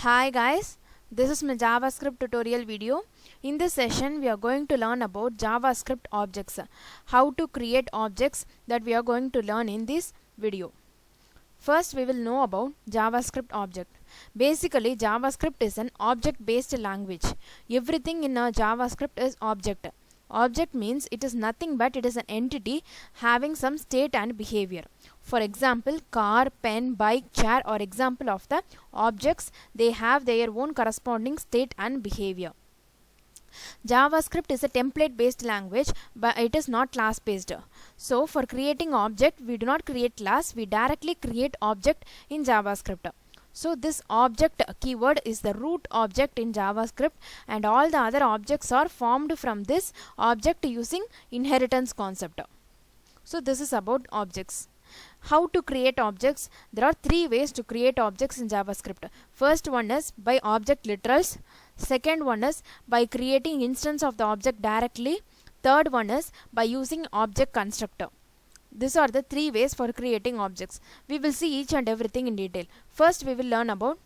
Hi guys, this is my JavaScript tutorial video. In this session we are going to learn about JavaScript objects, how to create objects that we are going to learn in this video. First we will know about JavaScript object. Basically JavaScript is an object based language. Everything in a JavaScript is object. Object means it is nothing but it is an entity having some state and behavior. For example, car, pen, bike, chair are example of the objects. They have their own corresponding state and behavior. JavaScript is a template based language, but it is not class based. So for creating object, we do not create class, we directly create object in JavaScript. So this object keyword is the root object in JavaScript, and all the other objects are formed from this object using inheritance concept. So this is about objects. How to create objects? There are three ways to create objects in JavaScript. First one is by object literals. Second one is by creating instance of the object directly. Third one is by using object constructor. These are the three ways for creating objects. We will see each and everything in detail. First we will learn about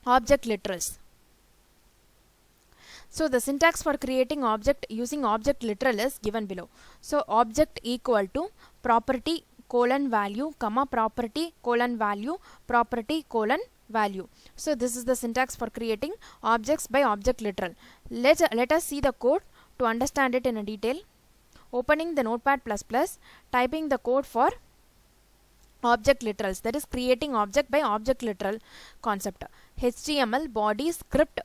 object literals. So the syntax for creating object using object literal is given below. So object equal to property colon value comma property colon value property colon value. So this is the syntax for creating objects by object literal. Let us see the code to understand it in a detail. Opening the Notepad++, typing the code for object literals, that is creating object by object literal concept. HTML body script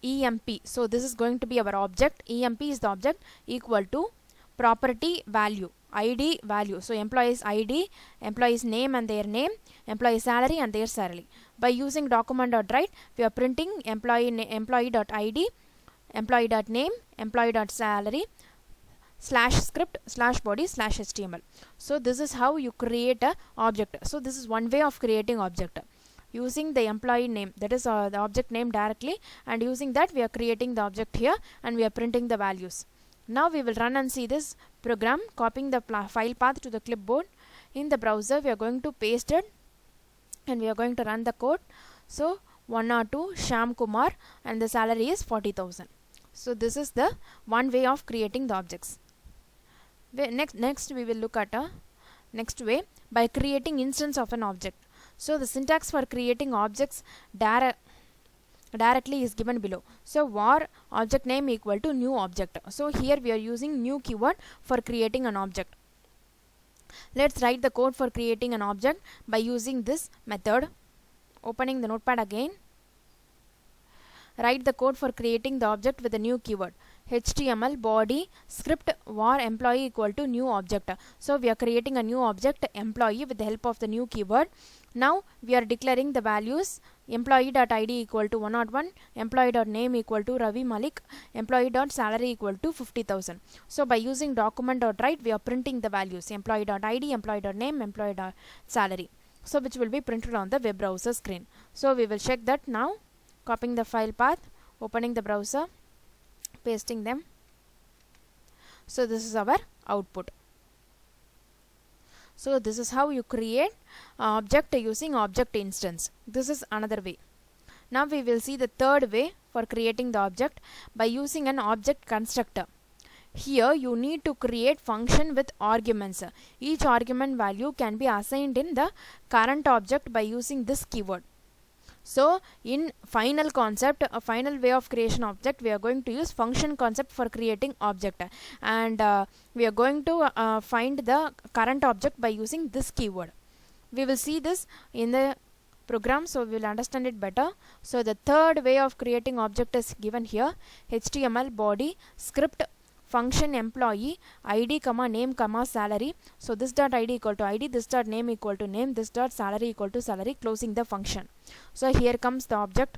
emp. So this is going to be our object. Emp is the object equal to property value id value. So employee's id, employee's name and their name, employee salary and their salary. By using document.write, we are printing employee.id, employee.name, employee.salary /script/body/html. So this is how you create a object. So this is one way of creating object, using the employee name, that is the object name directly, and using that we are creating the object here and we are printing the values. Now we will run and see this program, copying the file path to the clipboard. In the browser we are going to paste it and we are going to run the code. So 102 Sham Kumar and the salary is 40,000. So this is the one way of creating the objects. Next we will look at a next way by creating instance of an object. So the syntax for creating objects directly is given below. So var object name equal to new object. So here we are using new keyword for creating an object. Let's write the code for creating an object by using this method. Opening the Notepad again. Write the code for creating the object with a new keyword. HTML body script var employee equal to new object. So we are creating a new object employee with the help of the new keyword. Now we are declaring the values. Employee.id equal to 101, employee.name equal to Ravi Malik, employee.salary equal to 50,000. So by using document.write, we are printing the values employee.id, employee.name, employee.salary. So which will be printed on the web browser screen. So we will check that now. Copying the file path, opening the browser, pasting them. So this is our output. So this is how you create object using object instance. This is another way. Now we will see the third way for creating the object by using an object constructor. Here you need to create function with arguments. Each argument value can be assigned in the current object by using this keyword. So in final concept, a final way of creation object, we are going to use function concept for creating object, and we are going to find the current object by using this keyword. We will see this in the program, so we will understand it better. So the third way of creating object is given here. HTML body script function employee id comma name comma salary. So this dot id equal to id, this dot name equal to name, this dot salary equal to salary, closing the function. So here comes the object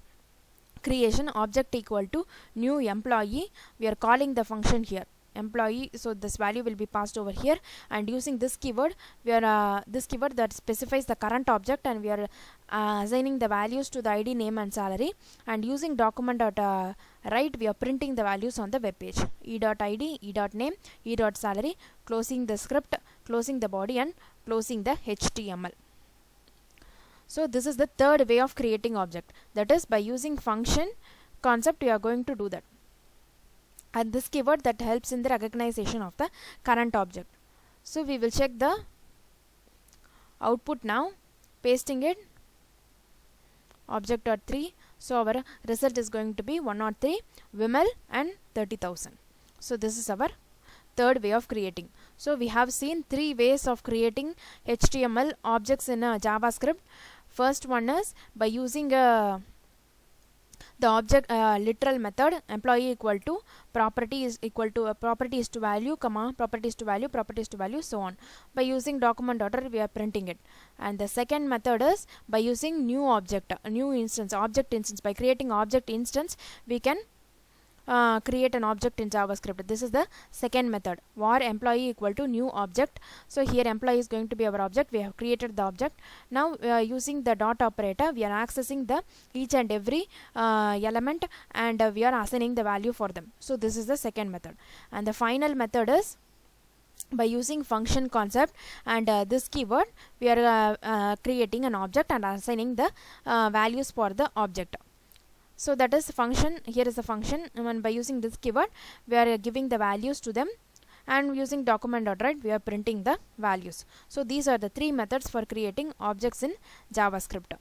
creation. Object equal to new employee. We are calling the function here employee, so this value will be passed over here, and using this keyword we are this keyword that specifies the current object, and we are assigning the values to the id, name and salary, and using document.write we are printing the values on the web page. e.id, e.name, e.salary, closing the script, closing the body and closing the HTML. So this is the third way of creating object, that is by using function concept we are going to do that, and this keyword that helps in the recognition of the current object. So we will check the output now, pasting it object.3. So our result is going to be 103 Vimal and 30,000. So this is our third way of creating. So we have seen three ways of creating HTML objects in JavaScript. First one is by using the object literal method, employee equal to property is equal to property is to value, comma property is to value, property is to value, so on. By using document order we are printing it. And the second method is by using new object, new instance, object instance. By creating object instance we can create an object in JavaScript. This is the second method, var employee equal to new object. So here employee is going to be our object. We have created the object. Now using the dot operator we are accessing the each and every element, and we are assigning the value for them. So this is the second method. And the final method is by using function concept, and this keyword we are creating an object and assigning the values for the object. So that is function. Here is a function, and by using this keyword we are giving the values to them, and using document order we are printing the values. So these are the three methods for creating objects in JavaScript.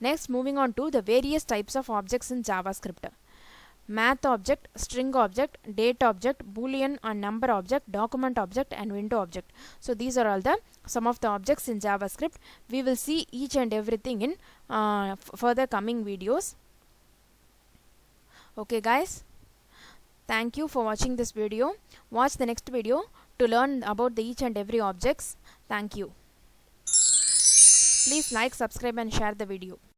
Next, moving on to the various types of objects in JavaScript. Math object, string object, date object, Boolean and number object, document object, and window object. So these are all the some of the objects in JavaScript. We will see each and everything in further coming videos. Okay guys, thank you for watching this video. Watch the next video to learn about the each and every objects. Thank you. Please like, subscribe and share the video.